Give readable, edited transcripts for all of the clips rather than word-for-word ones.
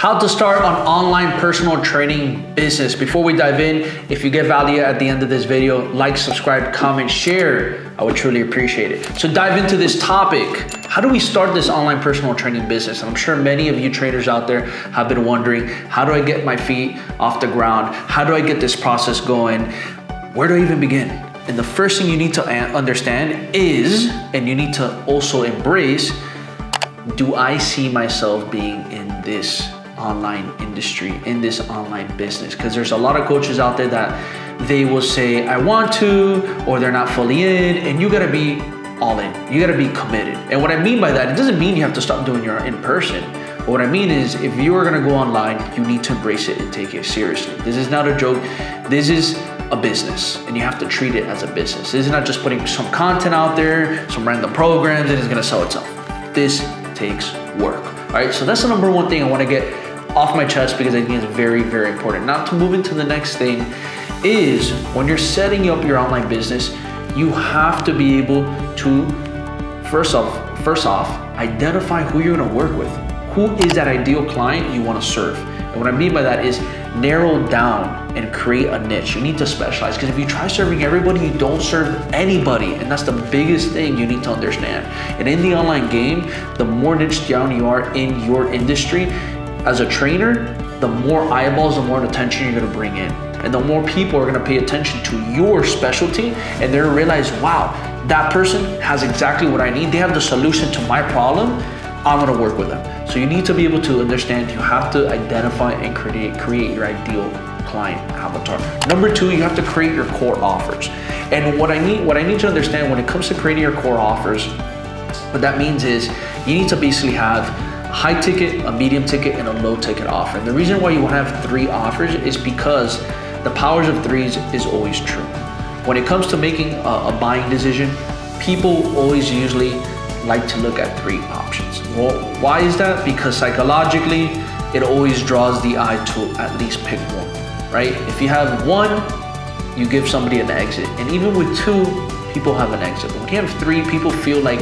how to start an online personal training business. Before we dive in, if you get value at the end of this video, like, subscribe, comment, share. I would truly appreciate it. So dive into this topic. How do we start this online personal training business? And I'm sure many of you trainers out there have been wondering, how do I get my feet off the ground? How do I get this process going? Where do I even begin? And the first thing you need to understand is, and you need to also embrace, do I see myself being in this online industry, in this online business? Because there's a lot of coaches out there that they will say, I want to, or they're not fully in, and you gotta be all in. You gotta be committed. And what I mean by that, it doesn't mean you have to stop doing your in-person. But what I mean is, if you are gonna go online, you need to embrace it and take it seriously. This is not a joke. This is a business, and you have to treat it as a business. This is not just putting some content out there, some random programs, and it's gonna sell itself. This takes work. All right, so that's the number one thing I wanna get off my chest, because I think it's very, very important. Now, to move into the next thing is, when you're setting up your online business, you have to be able to, first off, identify who you're gonna work with. Who is that ideal client you wanna serve? And what I mean by that is narrow down and create a niche. You need to specialize, because if you try serving everybody, you don't serve anybody. And that's the biggest thing you need to understand. And in the online game, the more niche down you are in your industry, as a trainer, the more eyeballs, the more attention you're gonna bring in. And the more people are gonna pay attention to your specialty, and they're gonna realize, wow, that person has exactly what I need. They have the solution to my problem. I'm gonna work with them. So you need to be able to understand, you have to identify and create your ideal client avatar. Number two, you have to create your core offers. And what I need to understand when it comes to creating your core offers, what that means is you need to basically have high ticket, a medium ticket, and a low ticket offer. And the reason why you want to have 3 offers is because the powers of 3s is always true. When it comes to making a buying decision, people always usually like to look at 3 options. Well, why is that? Because psychologically, it always draws the eye to at least pick one, right? If you have 1, you give somebody an exit. And even with 2, people have an exit. But when you have 3, people feel like,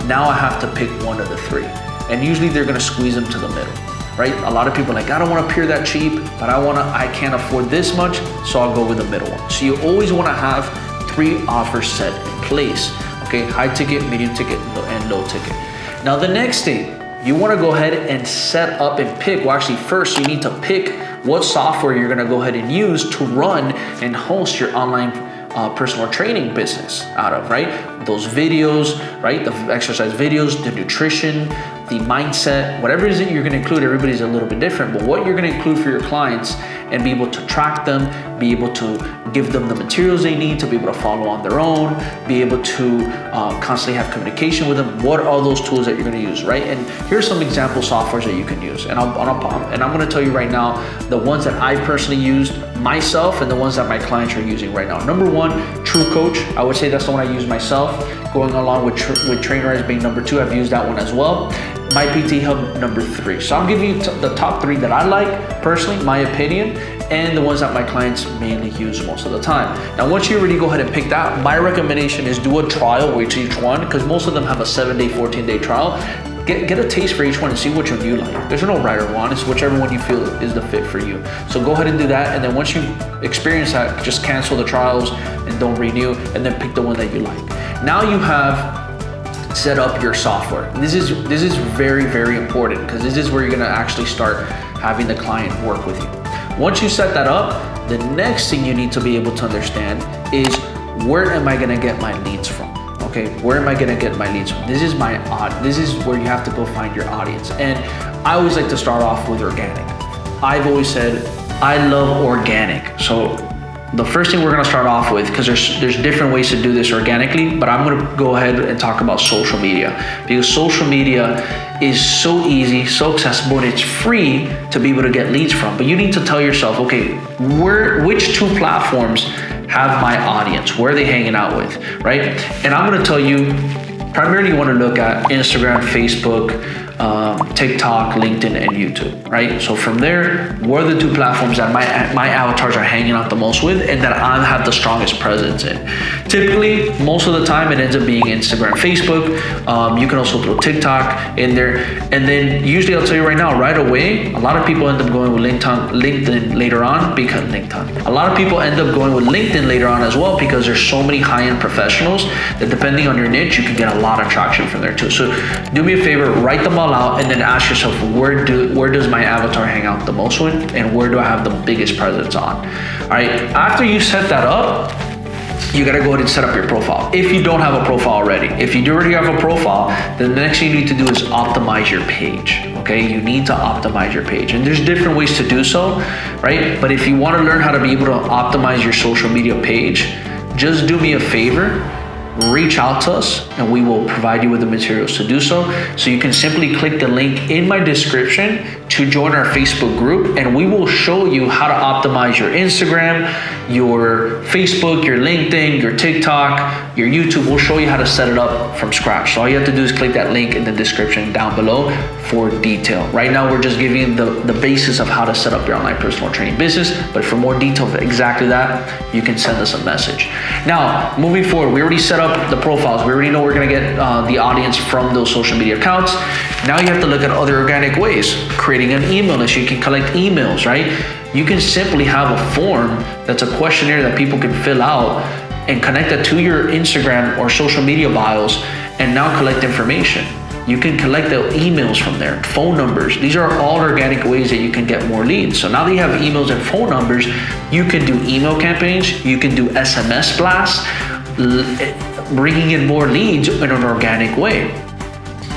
now I have to pick one of the 3. And usually they're gonna squeeze them to the middle, right? A lot of people are like, I don't wanna appear that cheap, but I can't afford this much, so I'll go with the middle one. So you always wanna have 3 offers set in place, okay? High ticket, medium ticket, and low ticket. Now the next thing, you wanna go ahead and set up and pick, well actually first you need to pick what software you're gonna go ahead and use to run and host your online personal training business out of, right? Those videos, right? The exercise videos, the nutrition, the mindset, whatever it is that you're gonna include. Everybody's a little bit different, but what you're gonna include for your clients and be able to track them, be able to give them the materials they need to be able to follow on their own, be able to constantly have communication with them. What are all those tools that you're gonna use, right? And here's some example softwares that you can use. And I'm gonna tell you right now, the ones that I personally used myself and the ones that my clients are using right now. Number 1, True Coach. I would say that's the one I use myself. Going along with Trainerize being number 2, I've used that one as well. My PT Hub number 3. So I'll give you the top 3 that I like personally, my opinion, and the ones that my clients mainly use most of the time. Now, once you already go ahead and pick that, my recommendation is do a trial with each one, because most of them have a 7-day, 14-day trial. Get a taste for each one and see which one you like. There's no right or wrong, it's whichever one you feel is the fit for you. So go ahead and do that, and then once you experience that, just cancel the trials and don't renew, and then pick the one that you like. Now you have set up your software. This is very, very important, because this is where you're gonna actually start having the client work with you. Once you set that up, the next thing you need to be able to understand is, where am I gonna get my leads from? Okay, where am I gonna get my leads from? This is where you have to go find your audience. And I always like to start off with organic. I've always said, I love organic. So the first thing we're gonna start off with, because there's different ways to do this organically, but I'm gonna go ahead and talk about social media, because social media is so easy, so accessible, and it's free to be able to get leads from. But you need to tell yourself, okay, which 2 platforms have my audience? Where are they hanging out with, right? And I'm gonna tell you, primarily you wanna look at Instagram, Facebook, TikTok, LinkedIn, and YouTube, right? So from there, what are the 2 platforms that my avatars are hanging out the most with and that I have the strongest presence in? Typically, most of the time, it ends up being Instagram, Facebook. You can also throw TikTok in there. And then usually, I'll tell you right now, right away, a lot of people end up going with LinkedIn later on because a lot of people end up going with LinkedIn later on as well because there's so many high-end professionals that depending on your niche, you can get a lot of traction from there too. So do me a favor, write them all out and then ask yourself, where does my avatar hang out the most with and where do I have the biggest presence on? All right, after you set that up, you gotta go ahead and set up your profile. If you don't have a profile already, if you do already have a profile, then the next thing you need to do is optimize your page. Okay, you need to optimize your page, and there's different ways to do so, right? But if you want to learn how to be able to optimize your social media page, just do me a favor. Reach out to us and we will provide you with the materials to do so. So you can simply click the link in my description to join our Facebook group, and we will show you how to optimize your Instagram, your Facebook, your LinkedIn, your TikTok, your YouTube. We'll show you how to set it up from scratch. So all you have to do is click that link in the description down below for detail. Right now, we're just giving you the basis of how to set up your online personal training business, but for more detail of exactly that, you can send us a message. Now, moving forward, we already set up the profiles. We already know we're gonna get the audience from those social media accounts. Now you have to look at other organic ways. Creating an email list, you can collect emails, right? You can simply have a form that's a questionnaire that people can fill out and connect that to your Instagram or social media bios and now collect information. You can collect the emails from there, phone numbers. These are all organic ways that you can get more leads. So now that you have emails and phone numbers, you can do email campaigns, you can do SMS blasts, bringing in more leads in an organic way.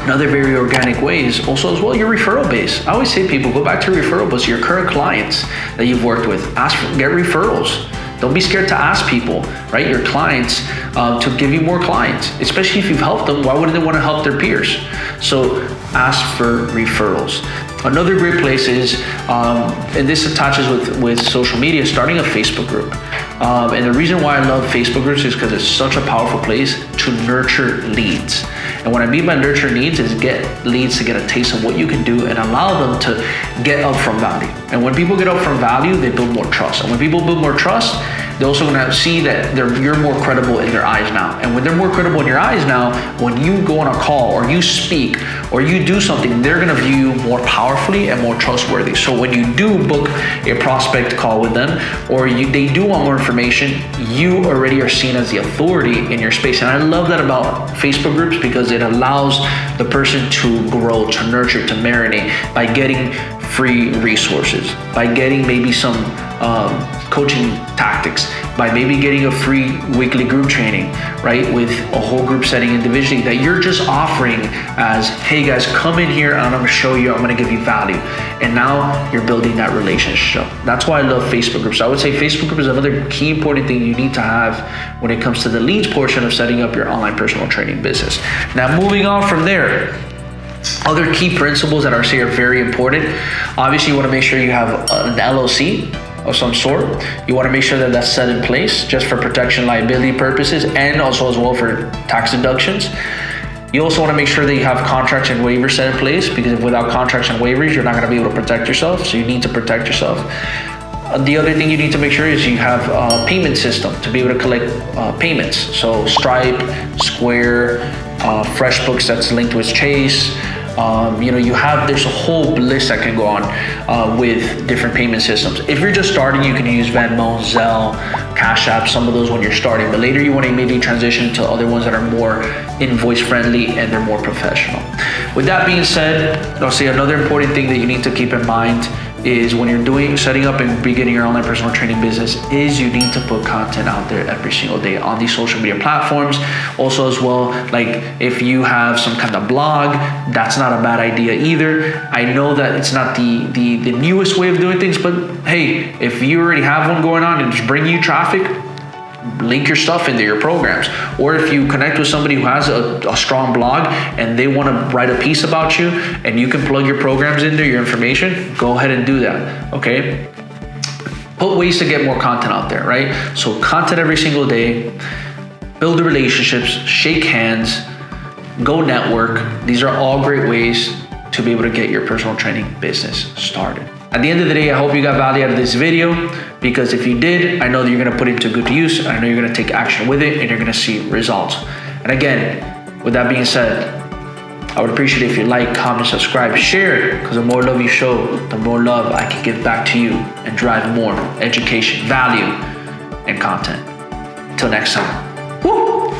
Another very organic way is also as well your referral base. I always say people, go back to your referral base, your current clients that you've worked with, get referrals. Don't be scared to ask people, right? Your clients to give you more clients, especially if you've helped them. Why wouldn't they want to help their peers? So ask for referrals. Another great place is, and this attaches with social media, starting a Facebook group. And the reason why I love Facebook groups is because it's such a powerful place to nurture leads. And what I mean by nurture leads is get leads to get a taste of what you can do and allow them to get upfront value. And when people get upfront value, they build more trust. And when people build more trust, they're also going to see that you're more credible in their eyes now. And when they're more credible in your eyes now, when you go on a call or you speak or you do something, they're going to view you more powerfully and more trustworthy. So when you do book a prospect call with them or they do want more information, you already are seen as the authority in your space. And I love that about Facebook groups because it allows the person to grow, to nurture, to marinate by getting free resources, by getting maybe some coaching tactics, by maybe getting a free weekly group training, right? With a whole group setting individually that you're just offering as, hey guys, come in here and I'm gonna show you, I'm gonna give you value. And now you're building that relationship. That's why I love Facebook groups. I would say Facebook group is another key important thing you need to have when it comes to the leads portion of setting up your online personal training business. Now, moving on from there, other key principles that I say are very important. Obviously, you want to make sure you have an LLC of some sort. You want to make sure that that's set in place just for protection liability purposes and also as well for tax deductions. You also want to make sure that you have contracts and waivers set in place, because without contracts and waivers, you're not going to be able to protect yourself. So you need to protect yourself. The other thing you need to make sure is you have a payment system to be able to collect payments. So Stripe, Square, FreshBooks that's linked with Chase. There's a whole list that can go on with different payment systems. If you're just starting, you can use Venmo, Zelle, Cash App, some of those when you're starting. But later you want to maybe transition to other ones that are more invoice friendly and they're more professional. With that being said, I'll say another important thing that you need to keep in mind is when you're setting up and beginning your online personal training business is you need to put content out there every single day on these social media platforms. Also as well, like if you have some kind of blog, that's not a bad idea either. I know that it's not the newest way of doing things, but hey, if you already have one going on and it's bringing you traffic, link your stuff into your programs. Or if you connect with somebody who has a strong blog and they want to write a piece about you and you can plug your programs into your information, go ahead and do that, okay? Put ways to get more content out there, right? So content every single day, build the relationships, shake hands, go network. These are all great ways to be able to get your personal training business started. At the end of the day, I hope you got value out of this video, because if you did, I know that you're gonna put it to good use, and I know you're gonna take action with it, and you're gonna see results. And again, with that being said, I would appreciate it if you like, comment, subscribe, share, because the more love you show, the more love I can give back to you and drive more education, value, and content. Until next time. Woo!